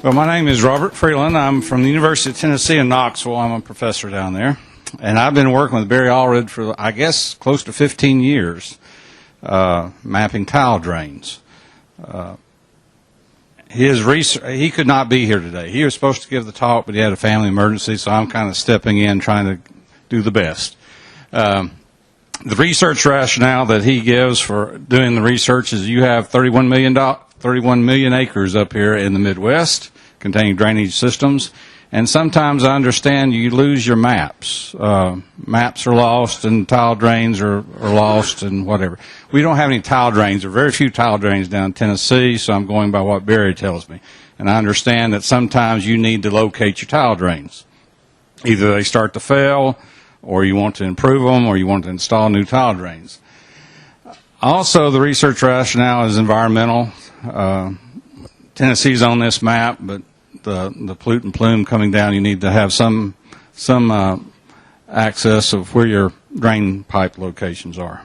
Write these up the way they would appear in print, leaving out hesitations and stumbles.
Well, my name is Robert Freeland. I'm from the University of Tennessee in Knoxville. I'm a professor down there. And I've been working with Barry Allred for, I guess, close to 15 years, mapping tile drains. He could not be here today. He was supposed to give the talk, but he had a family emergency, so I'm kind of stepping in trying to do the best. The research rationale that he gives for doing the research is you have 31 million acres up here in the Midwest containing drainage systems, and sometimes I understand you lose your maps. Maps are lost and tile drains are lost and whatever. We don't have any tile drains. There are very few tile drains down in Tennessee, so I'm going by what Barry tells me. And I understand that sometimes you need to locate your tile drains. Either they start to fail, or you want to improve them, or you want to install new tile drains. Also, the research rationale is environmental. Tennessee's on this map, but the pollutant plume coming down, you need to have some access of where your drain pipe locations are.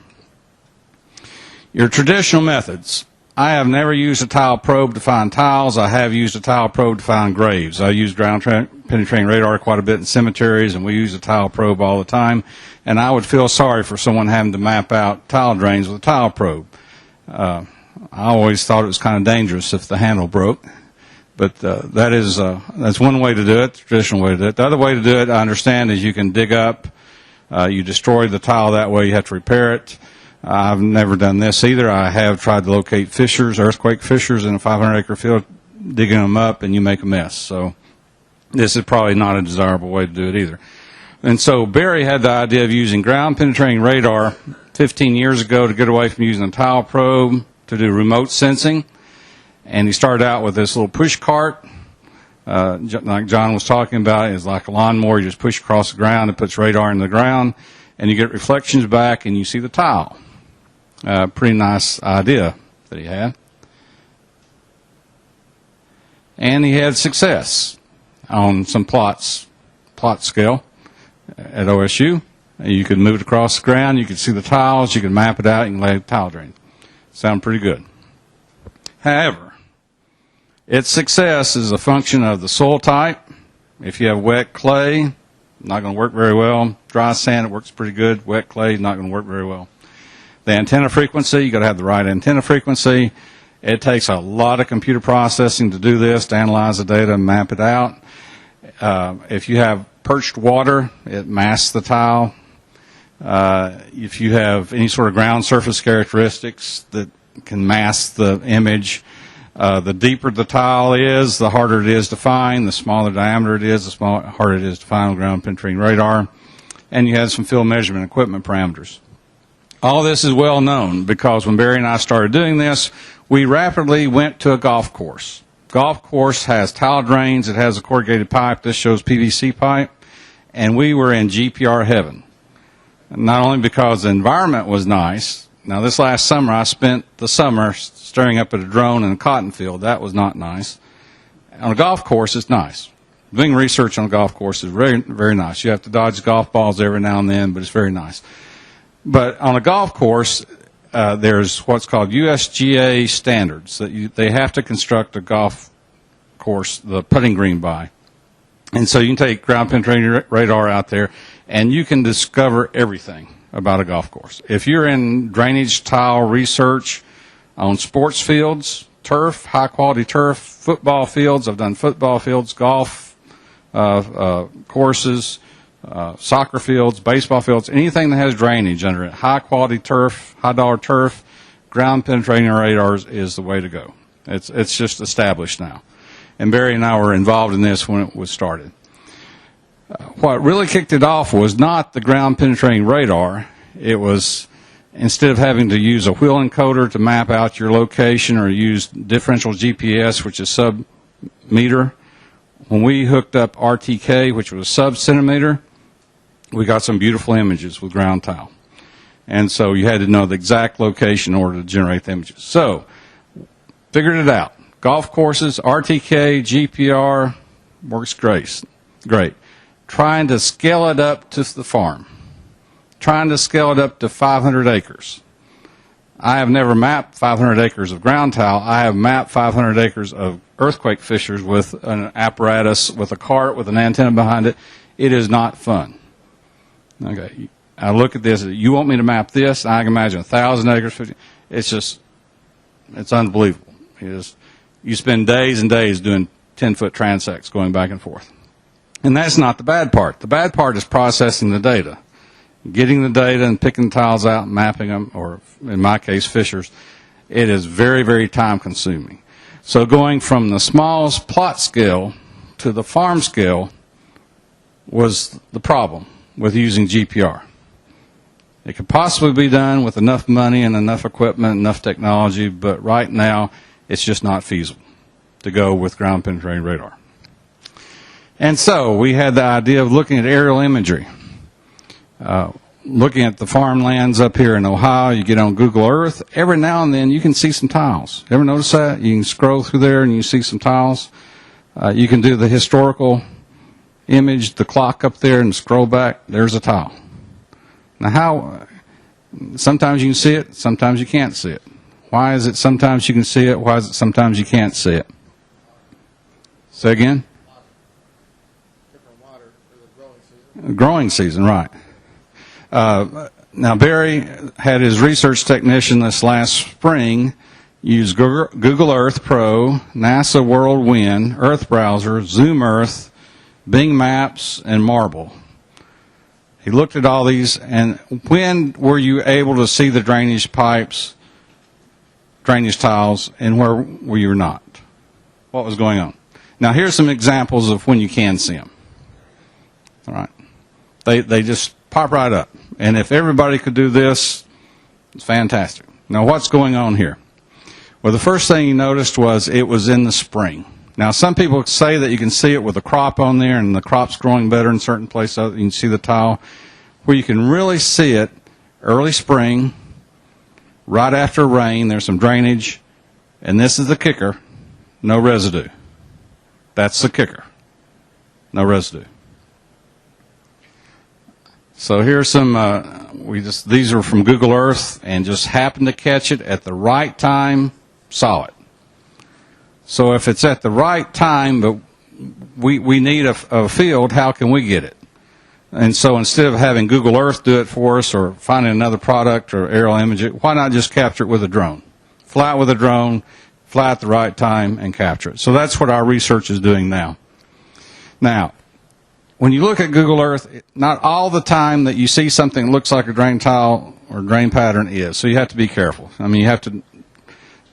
Your traditional methods. I have never used a tile probe to find tiles. I have used a tile probe to find graves. I use ground penetrating radar quite a bit in cemeteries, and we use a tile probe all the time. And I would feel sorry for someone having to map out tile drains with a tile probe. I always thought it was kind of dangerous if the handle broke. But that's one way to do it, the traditional way to do it. The other way to do it, I understand, is you can dig up. You destroy the tile that way. You have to repair it. I've never done this either. I have tried to locate fissures, earthquake fissures in a 500-acre field, digging them up, and you make a mess. So this is probably not a desirable way to do it either. And so Barry had the idea of using ground-penetrating radar 15 years ago to get away from using a tile probe to do remote sensing. And he started out with this little push cart, like John was talking about. It's like a lawnmower. You just push across the ground. It puts radar in the ground, and you get reflections back, and you see the tile. Pretty nice idea that he had. And he had success on some plot scale at OSU. You could move it across the ground. You could see the tiles. You could map it out. You can lay a tile drain. Sound pretty good. However, its success is a function of the soil type. If you have wet clay, not going to work very well. Dry sand, it works pretty good. Wet clay, not going to work very well. The antenna frequency, you got to have the right antenna frequency. It takes a lot of computer processing to do this, to analyze the data and map it out. If you have perched water, it masks the tile. If you have any sort of ground surface characteristics that can mask the image, the deeper the tile is, the harder it is to find. The smaller diameter it is, the harder it is to find on ground penetrating radar. And you have some field measurement equipment parameters. All this is well known because when Barry and I started doing this, we rapidly went to a golf course. Golf course has tile drains. It has a corrugated pipe. This shows PVC pipe. And we were in GPR heaven. Not only because the environment was nice. Now, this last summer, I spent the summer staring up at a drone in a cotton field. That was not nice. On a golf course, it's nice. Doing research on a golf course is very, very nice. You have to dodge golf balls every now and then, but it's very nice. But on a golf course, there's what's called USDA standards that they have to construct a golf course, the putting green by. And so you can take ground penetrating radar out there, and you can discover everything about a golf course. If you're in drainage tile research on sports fields, turf, high-quality turf, football fields, I've done football fields, golf courses, soccer fields, baseball fields, anything that has drainage under it, high-quality turf, high-dollar turf, ground-penetrating radars is the way to go. It's just established now. And Barry and I were involved in this when it was started. What really kicked it off was not the ground-penetrating radar. It was, instead of having to use a wheel encoder to map out your location or use differential GPS, which is sub-meter, when we hooked up RTK, which was sub-centimeter, we got some beautiful images with ground tile. And so you had to know the exact location in order to generate the images. So, figured it out. Golf courses, RTK, GPR, works great. Trying to scale it up to the farm. Trying to scale it up to 500 acres. I have never mapped 500 acres of ground tile. I have mapped 500 acres of earthquake fissures with an apparatus, with a cart, with an antenna behind it. It is not fun. Okay, I look at this. You want me to map this? I can imagine 1,000 acres. 50, it's just, it's unbelievable. It is, you spend days and days doing 10-foot transects going back and forth. And that's not the bad part. The bad part is processing the data. Getting the data and picking tiles out and mapping them, or in my case, fissures. It is very, very time consuming. So going from the smallest plot scale to the farm scale was the problem with using GPR. It could possibly be done with enough money and enough equipment, enough technology, but right now it's just not feasible to go with ground penetrating radar. And so we had the idea of looking at aerial imagery. Looking at the farmlands up here in Ohio, you get on Google Earth, every now and then you can see some tiles. Ever notice that? You can scroll through there and you see some tiles. You can do the historical image, the clock up there, and scroll back, there's a tile. Now sometimes you can see it, sometimes you can't see it. Why is it sometimes you can see it, why is it sometimes you can't see it? Say again? Different water for the growing season. Growing season, right. Now Barry had his research technician this last spring use Google Earth Pro, NASA Whirlwind, Earth Browser, Zoom Earth, Bing Maps, and Marble. He looked at all these, and when were you able to see the drainage pipes, drainage tiles, and where were you not? What was going on? Now here's some examples of when you can see them. All right. They just pop right up. And if everybody could do this, it's fantastic. Now what's going on here? Well, the first thing you noticed was it was in the spring. Now some people say that you can see it with a crop on there and the crop's growing better in certain places. You can see the tile. Where you can really see it, early spring, right after rain, there's some drainage, and this is the kicker, no residue. That's the kicker, no residue. So here's some, these are from Google Earth, and just happened to catch it at the right time, saw it. So if it's at the right time, but we need a field, how can we get it? And so instead of having Google Earth do it for us, or finding another product or aerial image it, why not just capture it with a drone? Fly it with a drone, fly at the right time, and capture it. So that's what our research is doing now. Now, when you look at Google Earth, not all the time that you see something that looks like a drain tile or drain pattern is. So you have to be careful. I mean,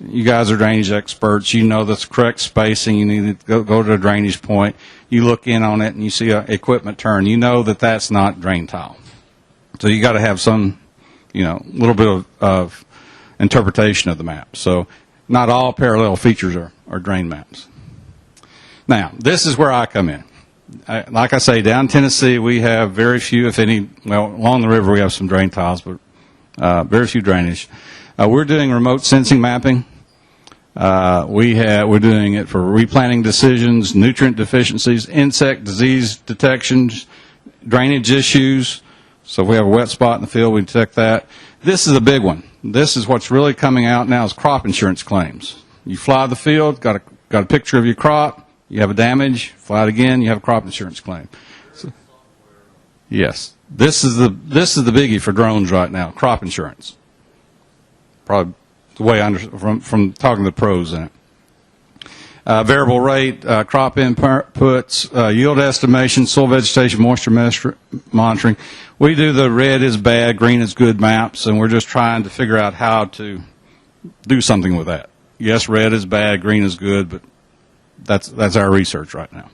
you guys are drainage experts. You know the correct spacing. You need to go to a drainage point. You look in on it and you see an equipment turn. You know that that's not drain tile. So you got to have some, little bit of interpretation of the map. So not all parallel features are drain maps. Now, this is where I come in. Like I say, down in Tennessee, we have very few, if any, well, along the river we have some drain tiles, but very few drainage. We're doing remote sensing mapping. We're doing it for replanting decisions, nutrient deficiencies, insect disease detections, drainage issues. So if we have a wet spot in the field, we detect that. This is a big one. This is what's really coming out now is crop insurance claims. You fly the field, got a picture of your crop, you have a damage, fly it again, you have a crop insurance claim. So, yes, this is the biggie for drones right now, crop insurance. Probably the way from talking to the pros in it. Variable rate, crop inputs, yield estimation, soil vegetation, moisture monitoring. We do the red is bad, green is good maps, and we're just trying to figure out how to do something with that. Yes, red is bad, green is good, but that's our research right now.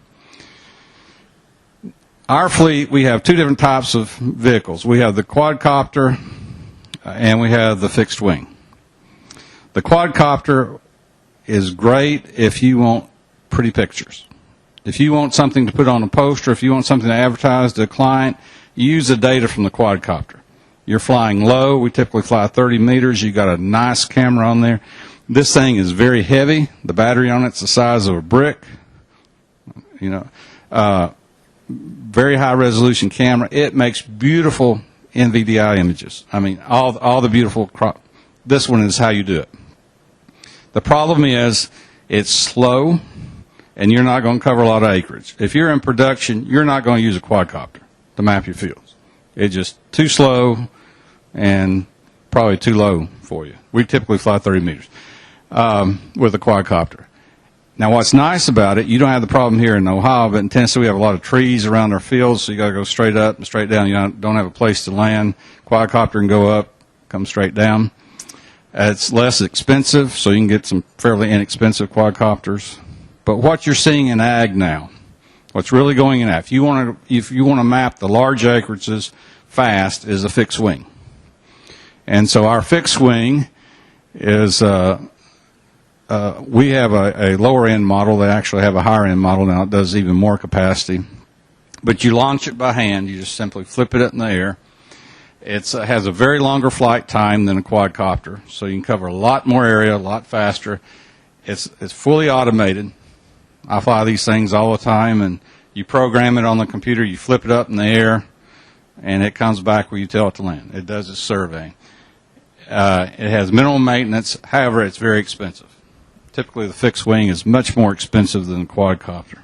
Our fleet, we have two different types of vehicles. We have the quadcopter and we have the fixed wing. The quadcopter is great if you want pretty pictures. If you want something to put on a poster, if you want something to advertise to a client, you use the data from the quadcopter. You're flying low. We typically fly 30 meters. You got a nice camera on there. This thing is very heavy. The battery on it's the size of a brick. Very high resolution camera. It makes beautiful NVDI images. I mean, all the beautiful crop. this one is how you do it. The problem is it's slow, and you're not going to cover a lot of acreage. If you're in production, you're not going to use a quadcopter to map your fields. It's just too slow and probably too low for you. We typically fly 30 meters with a quadcopter. Now, what's nice about it, you don't have the problem here in Ohio, but in Tennessee we have a lot of trees around our fields, so you got to go straight up and straight down. You don't have a place to land. Quadcopter can go up, come straight down. It's less expensive, so you can get some fairly inexpensive quadcopters. But what you're seeing in ag now, what's really going in ag, if you want to map the large acreages fast, is a fixed wing. And so our fixed wing is we have a lower end model. They actually have a higher end model now. It does even more capacity. But you launch it by hand. You just simply flip it up in the air. It has a very longer flight time than a quadcopter, so you can cover a lot more area, a lot faster. It's fully automated. I fly these things all the time, and you program it on the computer. You flip it up in the air, and it comes back where you tell it to land. It does its surveying. It has minimal maintenance. However, it's very expensive. Typically, the fixed wing is much more expensive than the quadcopter.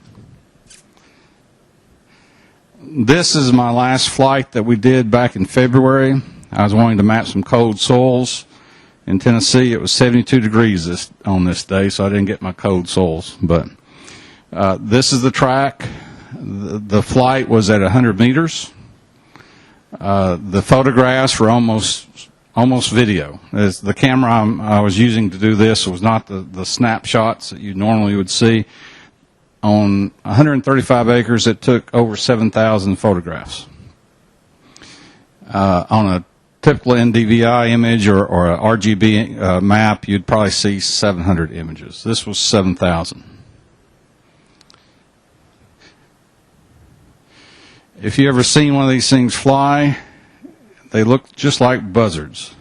This is my last flight that we did back in February. I was wanting to map some cold soils. In Tennessee, it was 72 degrees on this day, so I didn't get my cold soils. But this is the track. The flight was at 100 meters. The photographs were almost video. The camera I was using to do this was not the snapshots that you normally would see. On 135 acres, it took over 7,000 photographs. On a typical NDVI image or a RGB map, you'd probably see 700 images. This was 7,000. If you ever seen one of these things fly, they look just like buzzards.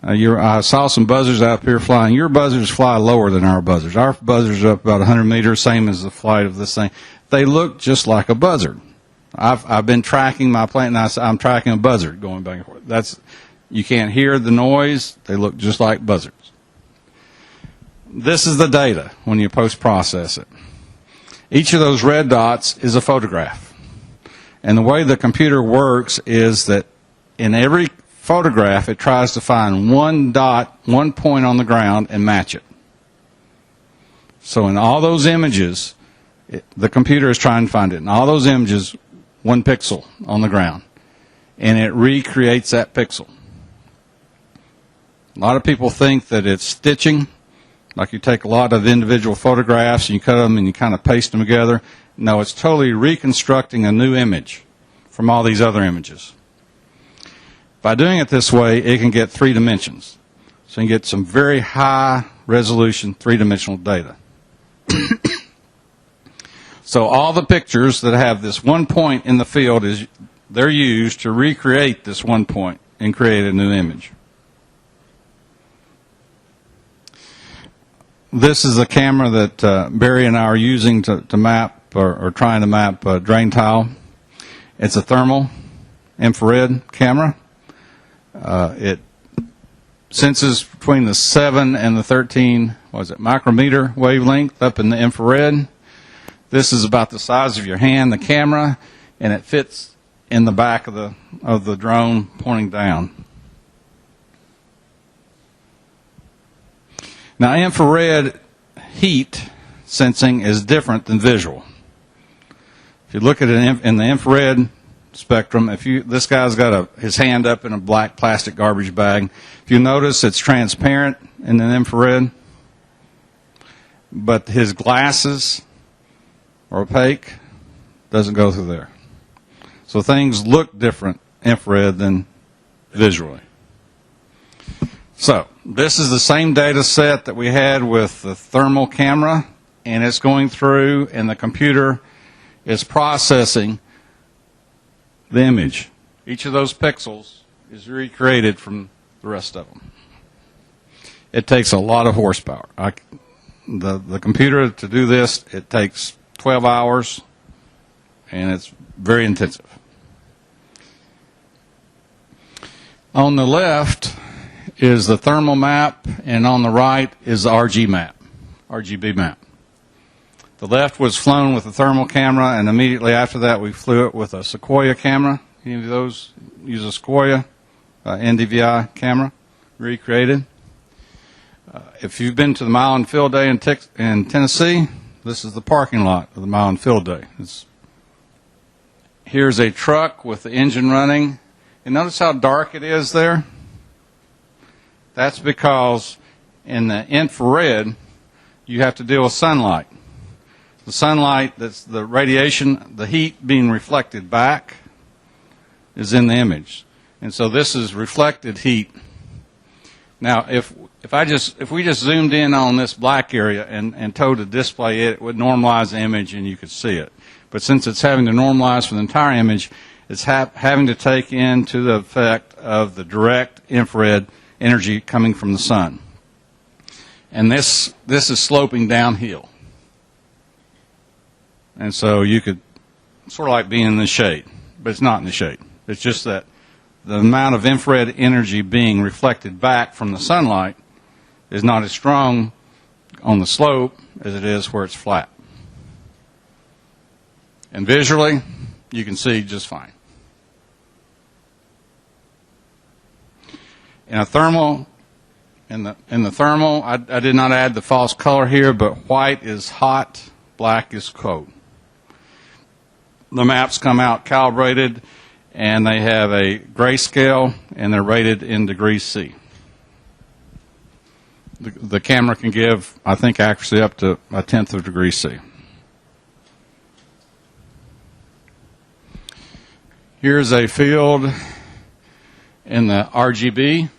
I saw some buzzards out here flying. Your buzzards fly lower than our buzzards. Our buzzards are up about 100 meters, same as the flight of this thing. They look just like a buzzard. I've been tracking my plane, and I'm tracking a buzzard going back and forth. You can't hear the noise. They look just like buzzards. This is the data when you post-process it. Each of those red dots is a photograph. And the way the computer works is that in every photograph, it tries to find one dot, one point on the ground, and match it. So in all those images, the computer is trying to find it. In all those images, one pixel on the ground. And it recreates that pixel. A lot of people think that it's stitching, like you take a lot of individual photographs and you cut them and you kind of paste them together. No, it's totally reconstructing a new image from all these other images. By doing it this way, it can get 3 dimensions. So you can get some very high resolution 3-dimensional data. So all the pictures that have this one point in the field, they're used to recreate this one point and create a new image. This is a camera that Barry and I are using to map or trying to map drain tile. It's a thermal infrared camera. It senses between the 7 and the 13, micrometer wavelength up in the infrared. This is about the size of your hand, the camera, and it fits in the back of the drone pointing down. Now, infrared heat sensing is different than visual. If you look at it in the infrared spectrum, this guy's got his hand up in a black plastic garbage bag. If you notice, it's transparent in the infrared, but his glasses are opaque, doesn't go through there. So things look different infrared than visually. So this is the same data set that we had with the thermal camera, and it's going through, and the computer is processing the image. Each of those pixels is recreated from the rest of them. It takes a lot of horsepower. The computer to do this, it takes 12 hours, and it's very intensive. On the left is the thermal map, and on the right is the RGB map. The left was flown with a thermal camera, and immediately after that we flew it with a Sequoia camera. Any of those use a Sequoia NDVI camera, recreated. If you've been to the Mile and Field Day in Tennessee, this is the parking lot of the Mile and Field Day. Here's a truck with the engine running. And notice how dark it is there? That's because in the infrared, you have to deal with sunlight. The sunlight, that's the radiation, the heat being reflected back is in the image. And so this is reflected heat. Now, if we just zoomed in on this black area and told to display it, it would normalize the image and you could see it. But since it's having to normalize for the entire image, it's having to take into the effect of the direct infrared energy coming from the sun. And this is sloping downhill. And so you could sort of like being in the shade, but it's not in the shade. It's just that the amount of infrared energy being reflected back from the sunlight is not as strong on the slope as it is where it's flat. And visually, you can see just fine. In the thermal, I did not add the false color here, but white is hot, black is cold. The maps come out calibrated, and they have a grayscale, and they're rated in degrees C. The camera can give, I think, accuracy up to 1/10 of a degree C. Here's a field in the RGB.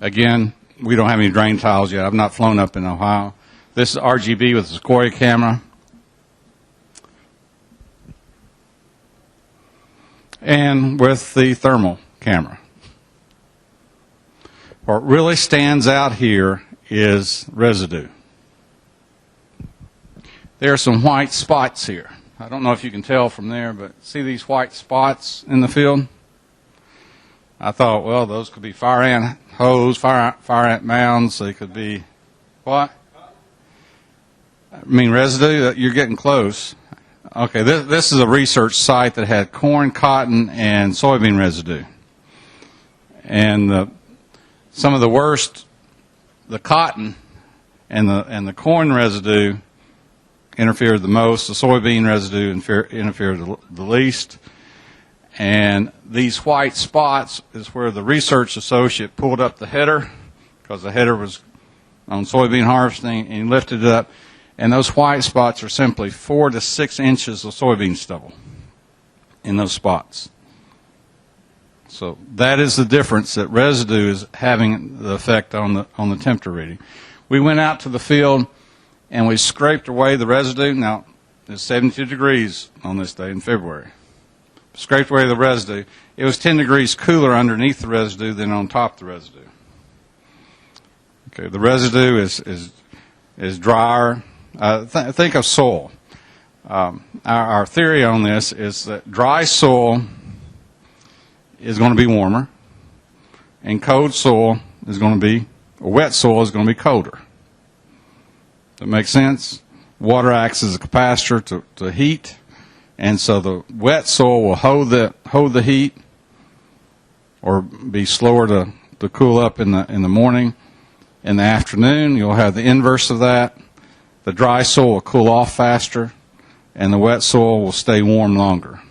Again, we don't have any drain tiles yet. I've not flown up in Ohio. This is RGB with a Sequoia camera. And with the thermal camera. What really stands out here is residue. There are some white spots here. I don't know if you can tell from there, but see these white spots in the field? I thought, well, those could be fire ant hose, fire ant mounds. They could be, what? I mean, residue? You're getting close. Okay, this is a research site that had corn, cotton, and soybean residue. And some of the worst, the cotton and the corn residue interfered the most. The soybean residue interfered the least. And these white spots is where the research associate pulled up the header, because the header was on soybean harvesting, and he lifted it up. And those white spots are simply 4 to 6 inches of soybean stubble in those spots. So that is the difference that residue is having the effect on the temperature reading. We went out to the field and we scraped away the residue. Now, it's 72 degrees on this day in February. Scraped away the residue. It was 10 degrees cooler underneath the residue than on top of the residue. Okay, the residue is drier. Think of soil. Our theory on this is that dry soil is going to be warmer, and cold soil is going to be, or wet soil is going to be colder. That makes sense? Water acts as a capacitor to heat, and so the wet soil will hold the heat, or be slower to cool up in the morning. In the afternoon, you'll have the inverse of that. The dry soil will cool off faster, and the wet soil will stay warm longer.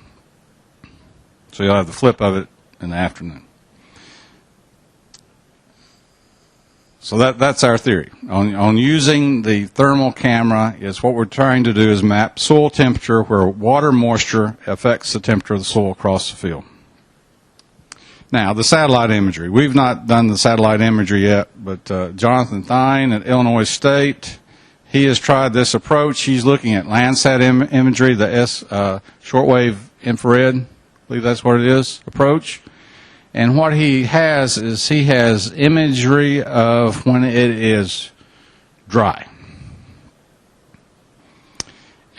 So you'll have the flip of it in the afternoon. So that's our theory. On using the thermal camera, is what we're trying to do is map soil temperature where water moisture affects the temperature of the soil across the field. Now, the satellite imagery. We've not done the satellite imagery yet, but Jonathan Thine at Illinois State, he has tried this approach. He's looking at Landsat imagery, the shortwave infrared, I believe that's what it is, approach. And what he has is he has imagery of when it is dry.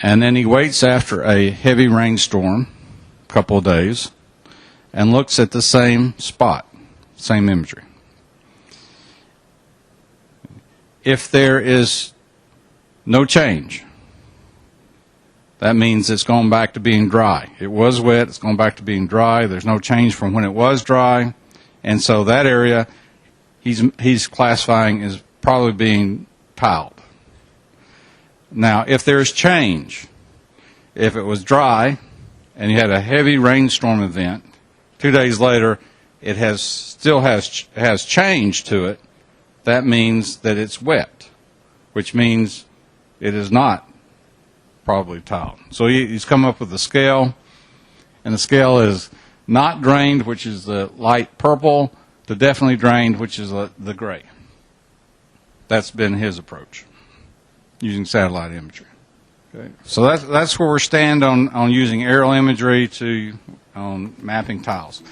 And then he waits after a heavy rainstorm, a couple of days, and looks at the same spot, same imagery. If there is no change, that means it's going back to being dry. It was wet, it's going back to being dry. There's no change from when it was dry. And so that area he's classifying as probably being tiled. Now, if there's change, if it was dry and you had a heavy rainstorm event, 2 days later it still has change to it, that means that it's wet, which means it is not probably tiled. So he's come up with a scale, and the scale is not drained, which is the light purple, to definitely drained, which is the gray. That's been his approach using satellite imagery. Okay. So that's where we stand on using aerial imagery on mapping tiles.